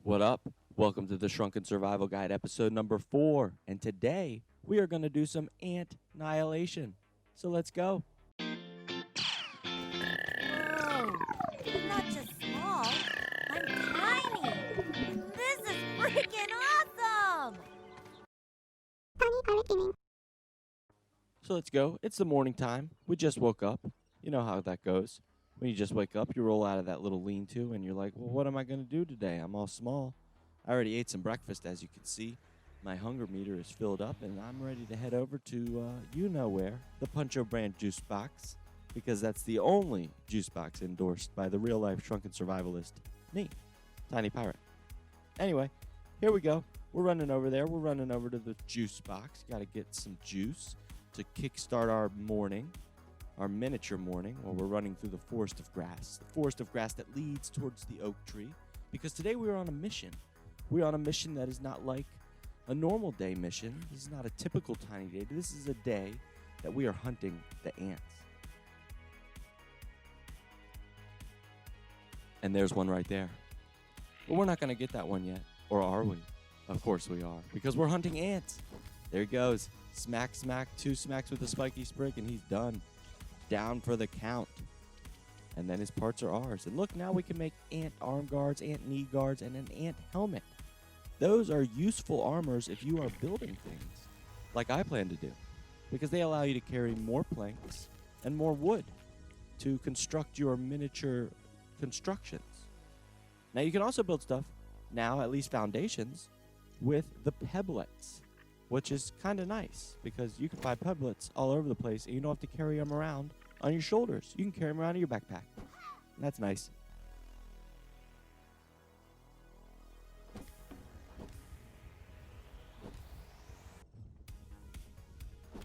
What up? Welcome to the Shrunken Survival Guide episode number 4. And today we are going to do some ant-nihilation. So let's go. Whoa, I'm not just small, I'm tiny. This is freaking awesome! So let's go. It's the morning time. We just woke up. You know how that goes. When you just wake up, you roll out of that little lean-to and you're like, well, what am I going to do today? I'm all small. I already ate some breakfast, as you can see. My hunger meter is filled up, and I'm ready to head over to you-know-where, the Puncho brand juice box, because that's the only juice box endorsed by the real-life shrunken survivalist, me, Tiny Pirate. Anyway, here we go. We're running over there. We're running over to the juice box. Got to get some juice to kickstart our morning, our miniature morning, while we're running through the forest of grass. The forest of grass that leads towards the oak tree, because today we are on a mission. We're on a mission that is not like a normal day mission. This is not a typical tiny day. This is a day that we are hunting the ants. And there's one right there. But we're not going to get that one yet. Or are we? Of course we are. Because we're hunting ants. There he goes. Smack, smack. 2 smacks with a spiky sprig, and he's done. Down for the count. And then his parts are ours. And look, now we can make ant arm guards, ant knee guards, and an ant helmet. Those are useful armors if you are building things, like I plan to do, because they allow you to carry more planks and more wood to construct your miniature constructions. Now, you can also build stuff, now at least foundations, with the pebblets, which is kind of nice, because you can find pebblets all over the place, and you don't have to carry them around on your shoulders. You can carry them around in your backpack. That's nice.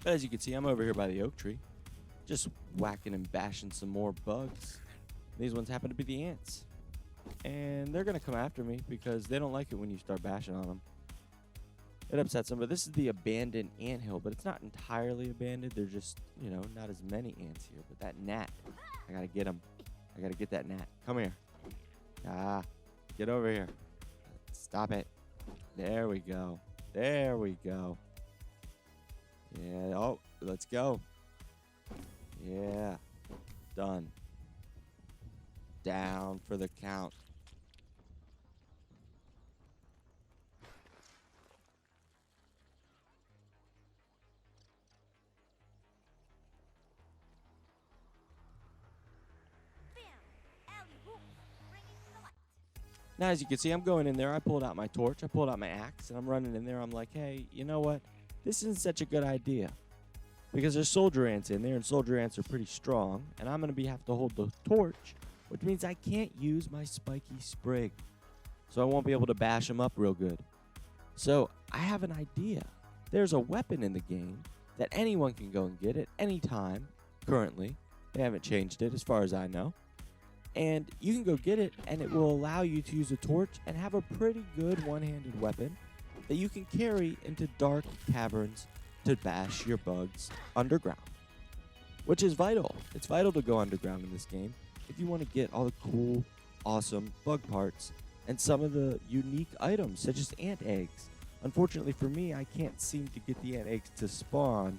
But as you can see, I'm over here by the oak tree, just whacking and bashing some more bugs. These ones happen to be the ants. And they're going to come after me because they don't like it when you start bashing on them. It upsets them. But this is the abandoned anthill, but it's not entirely abandoned. There's just, not as many ants here. But that gnat, I got to get him. I got to get that gnat. Come here. Get over here. Stop it. There we go. There we go. Yeah, oh, let's go. Yeah, done. Down for the count. Now, as you can see, I'm going in there. I pulled out my torch. I pulled out my axe, and I'm running in there. I'm like, hey, you know what? This isn't such a good idea, because there's soldier ants in there, and soldier ants are pretty strong, and I'm going to have to hold the torch, which means I can't use my spiky sprig, so I won't be able to bash them up real good. So I have an idea. There's a weapon in the game that anyone can go and get at any time currently. They haven't changed it as far as I know. And you can go get it, and it will allow you to use a torch and have a pretty good one-handed weapon that you can carry into dark caverns to bash your bugs underground, which is vital. It's vital to go underground in this game if you want to get all the cool, awesome bug parts and some of the unique items, such as ant eggs. Unfortunately for me, I can't seem to get the ant eggs to spawn,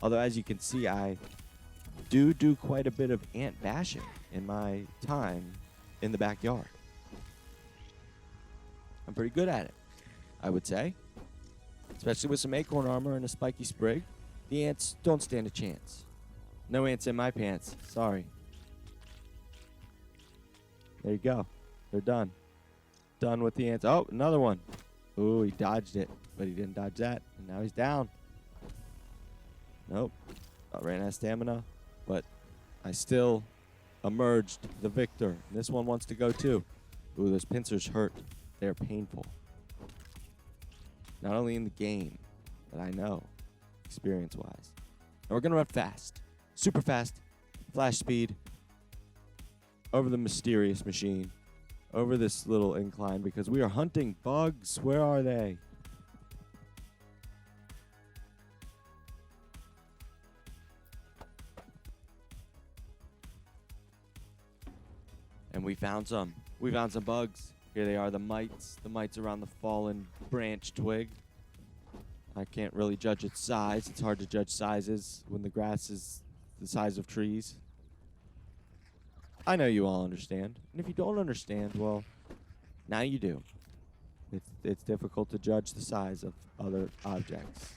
although as you can see, I do quite a bit of ant bashing in my time in the backyard. I'm pretty good at it, I would say. Especially with some acorn armor and a spiky sprig. The ants don't stand a chance. No ants in my pants. Sorry. There you go. They're done. Done with the ants. Oh, another one. Ooh, he dodged it. But he didn't dodge that. And now he's down. Nope. I ran out of stamina. But I still emerged the victor. This one wants to go too. Ooh, those pincers hurt. They're painful. Not only in the game, but I know, experience-wise. And we're going to run fast. Super fast. Flash speed. Over the mysterious machine. Over this little incline, because we are hunting bugs. Where are they? And we found some. We found some bugs. Here they are, the mites. The mites around the fallen branch twig. I can't really judge its size. It's hard to judge sizes when the grass is the size of trees. I know you all understand. And if you don't understand, well, now you do. It's difficult to judge the size of other objects,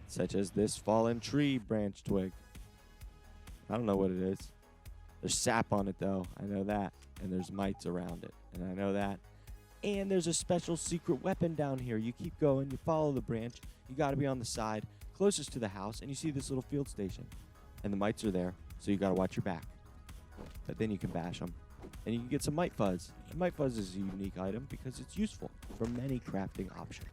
such as this fallen tree branch twig. I don't know what it is. There's sap on it, though. I know that. And there's mites around it. And I know that. And there's a special secret weapon down here. You keep going. You follow the branch. You got to be on the side closest to the house. And you see this little field station. And the mites are there. So you got to watch your back. But then you can bash them. And you can get some mite fuzz. And mite fuzz is a unique item because it's useful for many crafting options.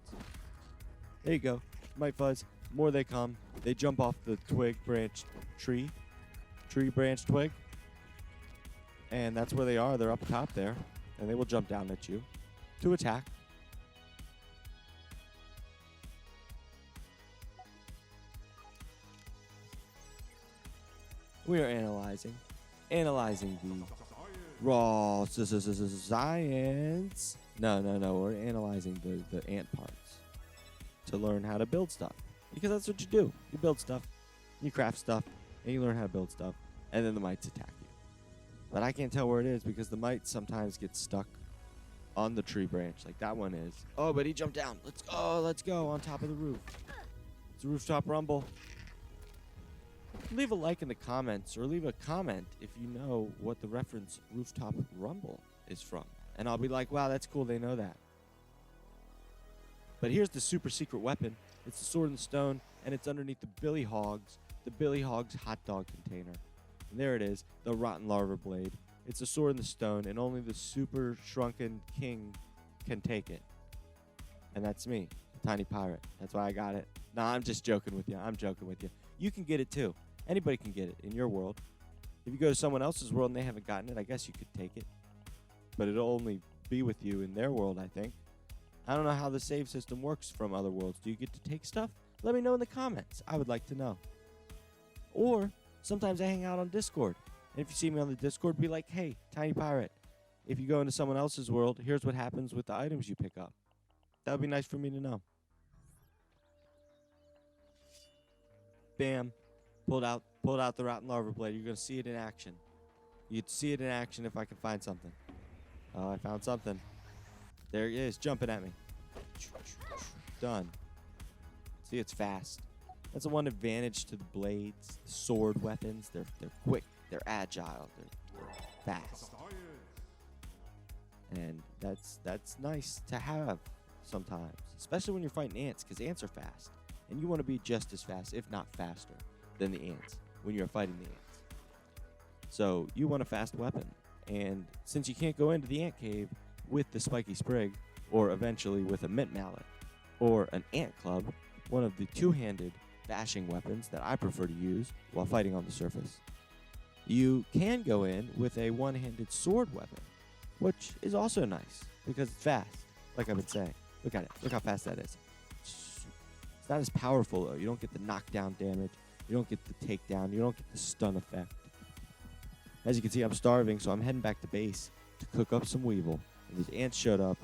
There you go. Mite fuzz. More they come. They jump off the twig branch tree. Tree branch twig. And that's where they are. They're up top there. And they will jump down at you to attack. We are analyzing the raw science. No. We're analyzing the ant parts to learn how to build stuff. Because that's what you do. You build stuff, you craft stuff, and you learn how to build stuff. And then the mites attack you. But I can't tell where it is because the mites sometimes get stuck on the tree branch like that one is. Oh, but he jumped down. Let's go on top of the roof. It's a rooftop rumble. Leave a like in the comments or leave a comment if you know what the reference rooftop rumble is from. And I'll be like, wow, that's cool. They know that. But here's the super secret weapon. It's the sword and stone, and it's underneath the Billy Hogs hot dog container. And there it is, the rotten larva blade. It's a sword and the stone, and only the super shrunken king can take it. And that's me, the tiny pirate. That's why I got it. Nah, I'm just joking with you. You can get it too. Anybody can get it in your world. If you go to someone else's world and they haven't gotten it, I guess you could take it. But it'll only be with you in their world, I think. I don't know how the save system works from other worlds. Do you get to take stuff? Let me know in the comments. I would like to know. Or sometimes I hang out on Discord. And if you see me on the Discord, be like, hey, Tiny Pirate, if you go into someone else's world, here's what happens with the items you pick up. That would be nice for me to know. Bam. Pulled out the rotten larva blade. You're going to see it in action. You'd see it in action if I can find something. Oh, I found something. There it is, jumping at me. Done. See, it's fast. That's the one advantage to the blades, the sword weapons. They're quick, they're agile, they're fast. And that's nice to have sometimes, especially when you're fighting ants, because ants are fast. And you want to be just as fast, if not faster, than the ants when you're fighting the ants. So you want a fast weapon. And since you can't go into the ant cave with the spiky sprig, or eventually with a mint mallet, or an ant club, one of the two-handed bashing weapons that I prefer to use while fighting on the surface, you can go in with a one-handed sword weapon, which is also nice because it's fast, like I've been saying. Look at it. Look how fast that is. It's not as powerful, though. You don't get the knockdown damage. You don't get the takedown. You don't get the stun effect. As you can see, I'm starving, so I'm heading back to base to cook up some weevil. And these ants showed up.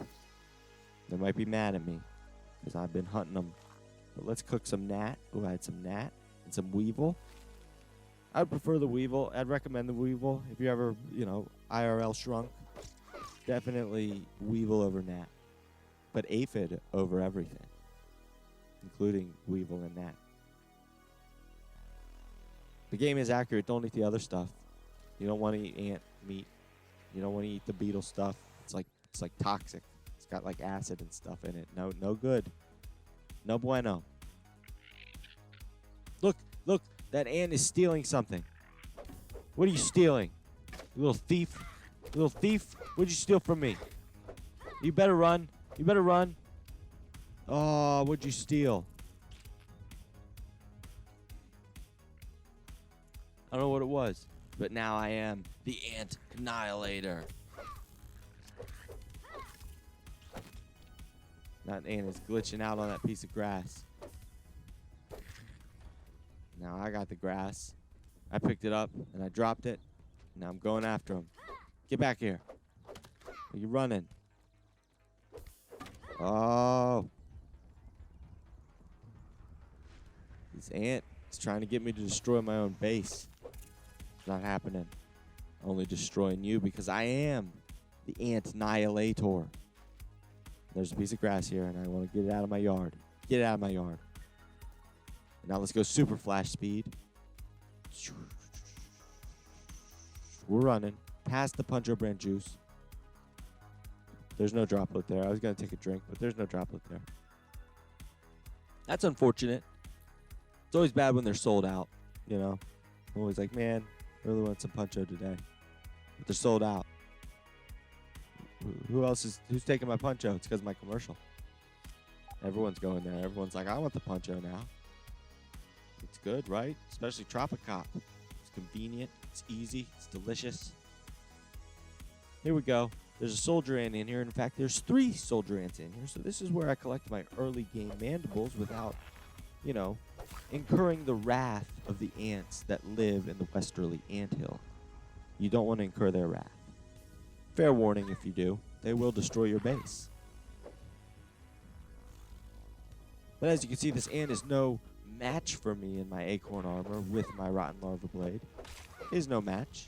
They might be mad at me because I've been hunting them. But let's cook some gnat. Oh, I had some gnat and some weevil. I would prefer the weevil. I'd recommend the weevil. If you ever, IRL shrunk, definitely weevil over gnat. But aphid over everything, including weevil and gnat. The game is accurate. Don't eat the other stuff. You don't want to eat ant meat. You don't want to eat the beetle stuff. It's like toxic. It's got like acid and stuff in it. No good. No bueno. Look, that ant is stealing something. What are you stealing? You little thief. What'd you steal from me? You better run. Oh, what'd you steal? I don't know what it was, but now I am the Ant-nihilator. That ant is glitching out on that piece of grass. Now I got the grass. I picked it up and I dropped it. Now I'm going after him. Get back here. Are you running? Oh. This ant is trying to get me to destroy my own base. It's not happening. Only destroying you because I am the Ant-nihilator. There's a piece of grass here, and I want to get it out of my yard. Get it out of my yard. Now let's go super flash speed. We're running past the Puncho Brand juice. There's no droplet there. I was going to take a drink, but there's no droplet there. That's unfortunate. It's always bad when they're sold out, you know. I'm always like, man, I really want some Puncho today. But they're sold out. Who's taking my Puncho? It's because of my commercial. Everyone's going there. Everyone's like, I want the Puncho now. It's good, right? Especially Tropicop. It's convenient. It's easy. It's delicious. Here we go. There's a soldier ant in here. In fact, there's 3 soldier ants in here. So this is where I collect my early game mandibles without, you know, incurring the wrath of the ants that live in the westerly anthill. You don't want to incur their wrath. Fair warning if you do. They will destroy your base. But as you can see, this ant is no match for me in my acorn armor with my rotten larva blade. It is no match.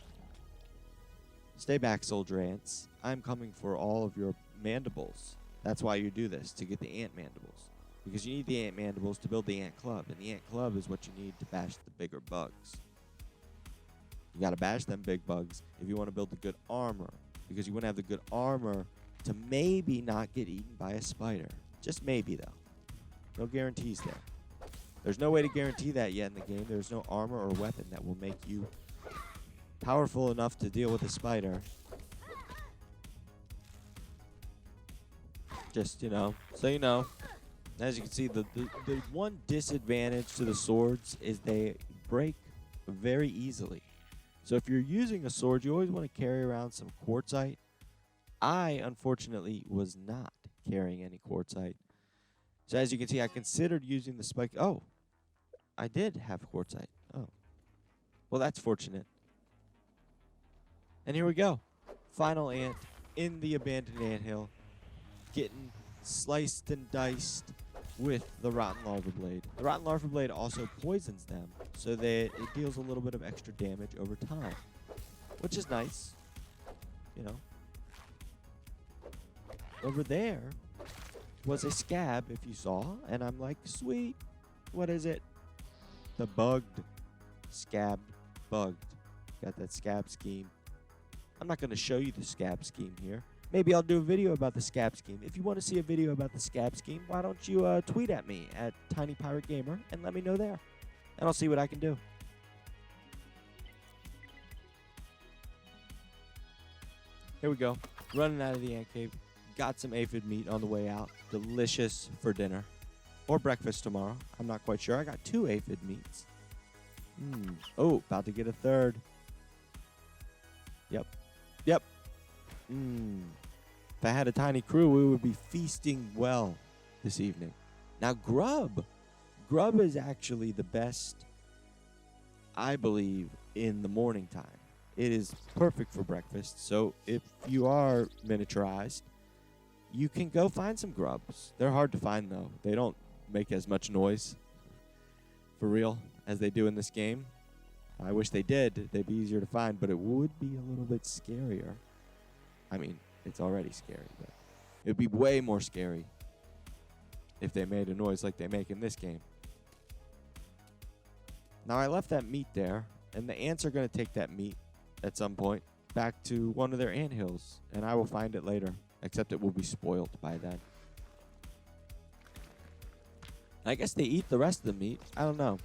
Stay back, soldier ants. I'm coming for all of your mandibles. That's why you do this, to get the ant mandibles. Because you need the ant mandibles to build the ant club, and the ant club is what you need to bash the bigger bugs. You gotta bash them big bugs if you want to build the good armor. Because you want to have the good armor to maybe not get eaten by a spider. Just maybe, though. No guarantees there. There's no way to guarantee that yet in the game. There's no armor or weapon that will make you powerful enough to deal with a spider. Just, you know, so you know. As you can see, the one disadvantage to the swords is they break very easily. So if you're using a sword, you always want to carry around some quartzite. I, unfortunately, was not carrying any quartzite. So as you can see, I considered using the spike. Oh, I did have quartzite. Oh. Well, that's fortunate. And here we go. Final ant in the abandoned anthill, getting sliced and diced with the rotten larva blade. The rotten larva blade also poisons them, so that it deals a little bit of extra damage over time, which is nice, you know. Over there was a scab, if you saw, and I'm like, sweet, what is it? The bugged, scabbed, bugged. Got that scab scheme. I'm not going to show you the scab scheme here. Maybe I'll do a video about the scab scheme. If you want to see a video about the scab scheme, why don't you tweet at me at TinyPirateGamer and let me know there. And I'll see what I can do. Here we go. Running out of the ant cave. Got some aphid meat on the way out. Delicious for dinner. Or breakfast tomorrow. I'm not quite sure. I got 2 aphid meats. Oh, about to get a 3rd. Yep. If I had a tiny crew, we would be feasting well this evening. Now, grub. Grub is actually the best, I believe, in the morning time. It is perfect for breakfast. So if you are miniaturized, you can go find some grubs. They're hard to find, though. They don't make as much noise, for real, as they do in this game. I wish they did. They'd be easier to find, but it would be a little bit scarier. I mean, it's already scary, but it would be way more scary if they made a noise like they make in this game. Now, I left that meat there, and the ants are going to take that meat at some point back to one of their anthills, and I will find it later, except it will be spoiled by then. I guess they eat the rest of the meat. I don't know.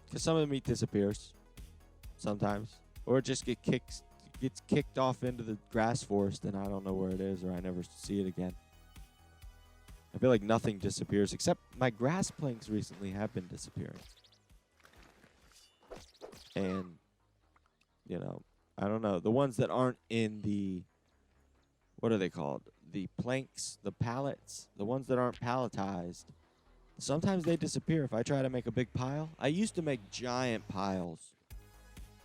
Because some of the meat disappears sometimes, or it just gets kicked off into the grass forest, and I don't know where it is, or I never see it again. I feel like nothing disappears, except my grass planks recently have been disappearing. And, you know, I don't know. The ones that aren't in the, what are they called? The planks, the pallets, the ones that aren't palletized. Sometimes they disappear if I try to make a big pile. I used to make giant piles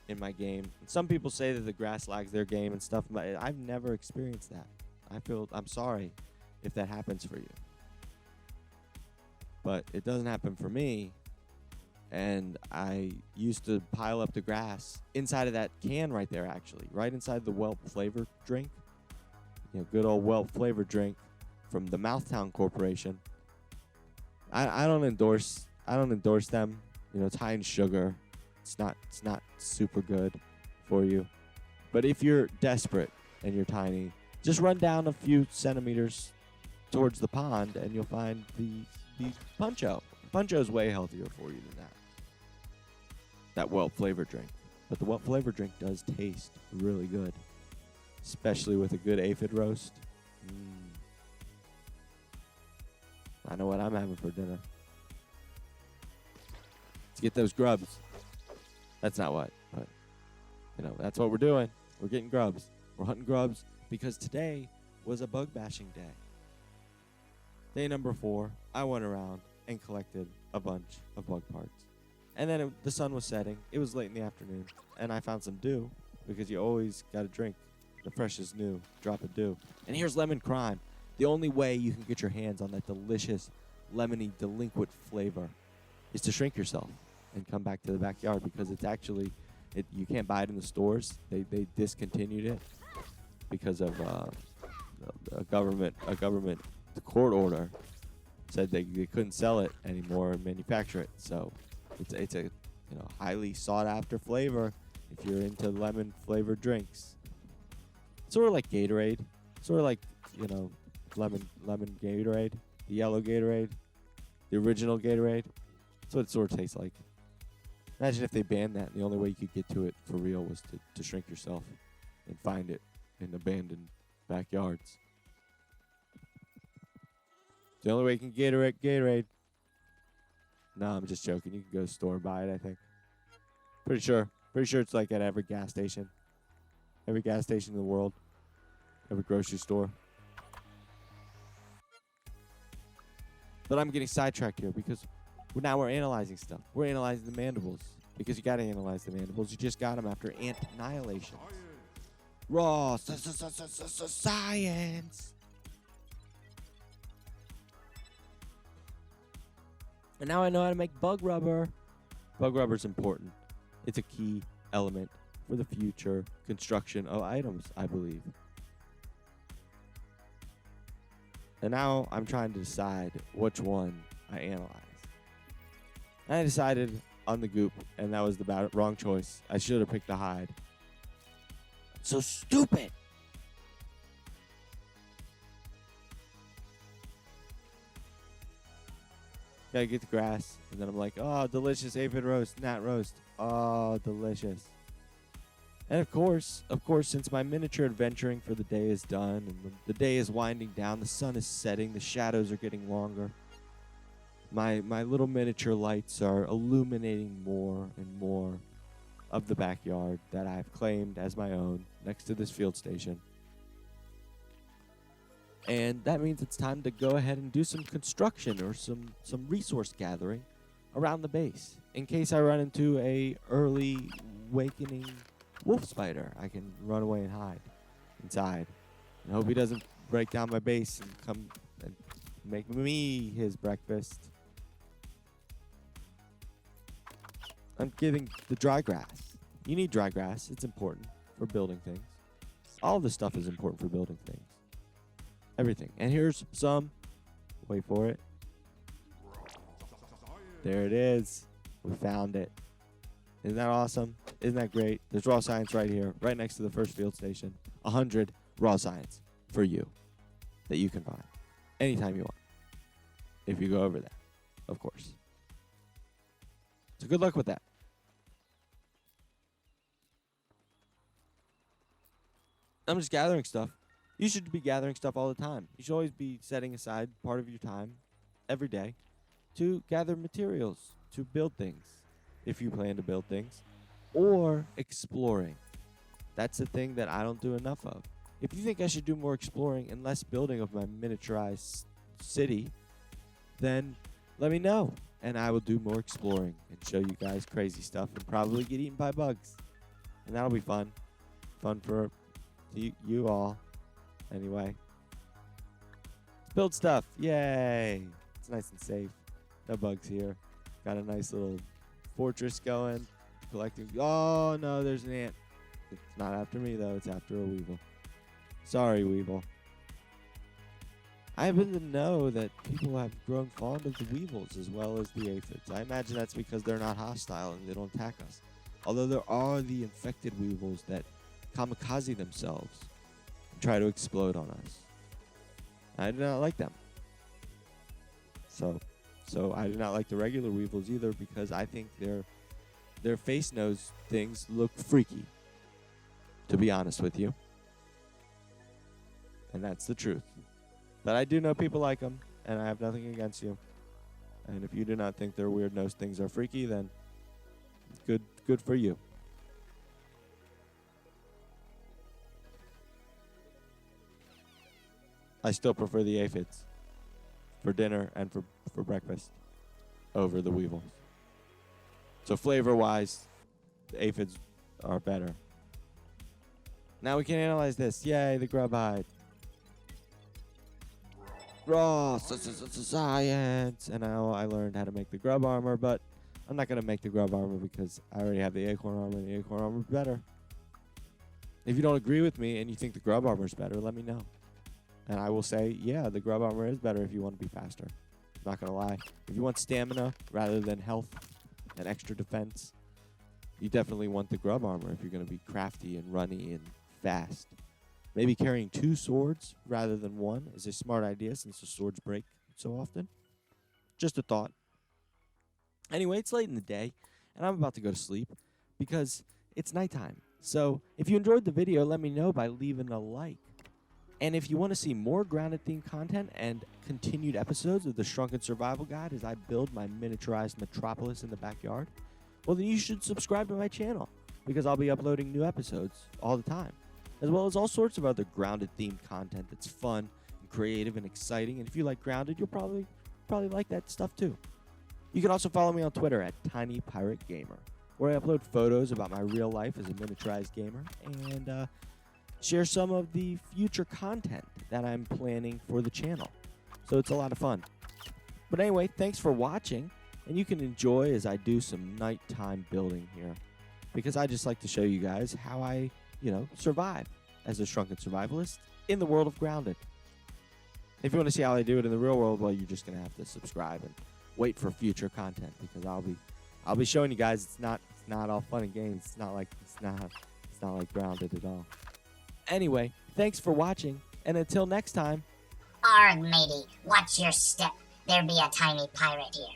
in my game. And some people say that the grass lags their game and stuff, but I've never experienced that. I'm sorry if that happens for you. But it doesn't happen for me. And I used to pile up the grass inside of that can right there, actually, right inside the Whelp flavor drink. Good old Whelp flavor drink from the Mouthtown Corporation. I don't endorse them. It's high in sugar. It's not super good for you. But if you're desperate and you're tiny, just run down a few centimeters towards the pond and you'll find the Puncho. Puncho's way healthier for you than that Whelp flavor drink. But the Whelp flavor drink does taste really good, especially with a good aphid roast. I know what I'm having for dinner. Let's get those grubs. That's not what, but that's what we're doing. We're getting grubs. We're hunting grubs because today was a bug bashing day. Day number 4, I went around and collected a bunch of bug parts. And then the sun was setting. It was late in the afternoon, and I found some dew because you always got to drink the freshest new drop of dew. And here's lemon crime. The only way you can get your hands on that delicious, lemony, delinquent flavor is to shrink yourself and come back to the backyard because it's actually, you can't buy it in the stores. They discontinued it because of a government court order said they couldn't sell it anymore and manufacture it. So it's a highly sought after flavor if you're into lemon flavored drinks. Sort of like Gatorade, sort of like lemon Gatorade, the yellow Gatorade, the original Gatorade. That's what it sort of tastes like. Imagine if they banned that and the only way you could get to it for real was to shrink yourself and find it in abandoned backyards. The only way you can get Gatorade. No, I'm just joking. You can go to the store and buy it, I think. Pretty sure it's like at every gas station. Every gas station in the world. Every grocery store. But I'm getting sidetracked here because now we're analyzing stuff. We're analyzing the mandibles. Because you got to analyze the mandibles. You just got them after ant-nihilation. Raw science. And now I know how to make bug rubber. Bug rubber is important. It's a key element for the future construction of items, I believe. And now I'm trying to decide which one I analyze. And I decided on the goop, and that was the wrong choice. I should have picked the hide. So stupid! Gotta get the grass, and then I'm like, oh, delicious aphid roast, gnat roast. Oh, delicious. And of course, since my miniature adventuring for the day is done, and the day is winding down, the sun is setting, the shadows are getting longer, my little miniature lights are illuminating more and more of the backyard that I've claimed as my own next to this field station. And that means it's time to go ahead and do some construction or some resource gathering around the base. In case I run into a early awakening wolf spider, I can run away and hide inside. And hope he doesn't break down my base and come and make me his breakfast. I'm getting the dry grass. You need dry grass. It's important for building things. All this stuff is important for building things. Everything. And here's some. Wait for it. There it is. We found it. Isn't that awesome? Isn't that great? There's raw science right here, right next to the first field station. 100 raw science for you that you can find anytime you want. If you go over there, of course. So good luck with that. I'm just gathering stuff. You should be gathering stuff all the time. You should always be setting aside part of your time every day to gather materials, to build things, if you plan to build things, or exploring. That's the thing that I don't do enough of. If you think I should do more exploring and less building of my miniaturized city, then let me know, and I will do more exploring and show you guys crazy stuff and probably get eaten by bugs. And that'll be fun. Fun for you all. Anyway, Build stuff. Yay. It's nice and safe. No bugs here. Got a nice little fortress going. Collecting. Oh, no, there's an ant. It's not after me, though. It's after a weevil. Sorry, weevil. I happen to know that people have grown fond of the weevils as well as the aphids. I imagine that's because they're not hostile and they don't attack us. Although there are the infected weevils that kamikaze themselves and try to explode on us. I do not like them. So I do not like the regular weevils either because I think their face nose things look freaky, to be honest with you. And that's the truth. But I do know people like them, and I have nothing against you. And if you do not think their weird nose things are freaky, then good for you. I still prefer the aphids for dinner and for breakfast over the weevils. So flavor-wise, the aphids are better. Now we can analyze this. Yay, the grub hide. Raw science. And now I learned how to make the grub armor, but I'm not going to make the grub armor because I already have the acorn armor, and the acorn armor is better. If you don't agree with me and you think the grub armor is better, let me know. And I will say, yeah, the grub armor is better if you want to be faster. I'm not going to lie. If you want stamina rather than health and extra defense, you definitely want the grub armor if you're going to be crafty and runny and fast. Maybe carrying 2 swords rather than 1 is a smart idea since the swords break so often. Just a thought. Anyway, it's late in the day, and I'm about to go to sleep because it's nighttime. So if you enjoyed the video, let me know by leaving a like. And if you want to see more grounded-themed content and continued episodes of the Shrunken Survival Guide as I build my miniaturized metropolis in the backyard, well, then you should subscribe to my channel because I'll be uploading new episodes all the time, as well as all sorts of other grounded-themed content that's fun and creative and exciting. And if you like grounded, you'll probably like that stuff too. You can also follow me on Twitter at TinyPirateGamer, where I upload photos about my real life as a miniaturized gamer and share some of the future content that I'm planning for the channel. So it's a lot of fun. But anyway, thanks for watching, and you can enjoy as I do some nighttime building here, because I just like to show you guys how I, survive as a Shrunken Survivalist in the world of Grounded. If you want to see how I do it in the real world, well, you're just going to have to subscribe and wait for future content, because I'll be showing you guys it's not all fun and games. It's not like Grounded at all. Anyway, thanks for watching, and until next time. Arg, matey, watch your step. There be a tiny pirate here.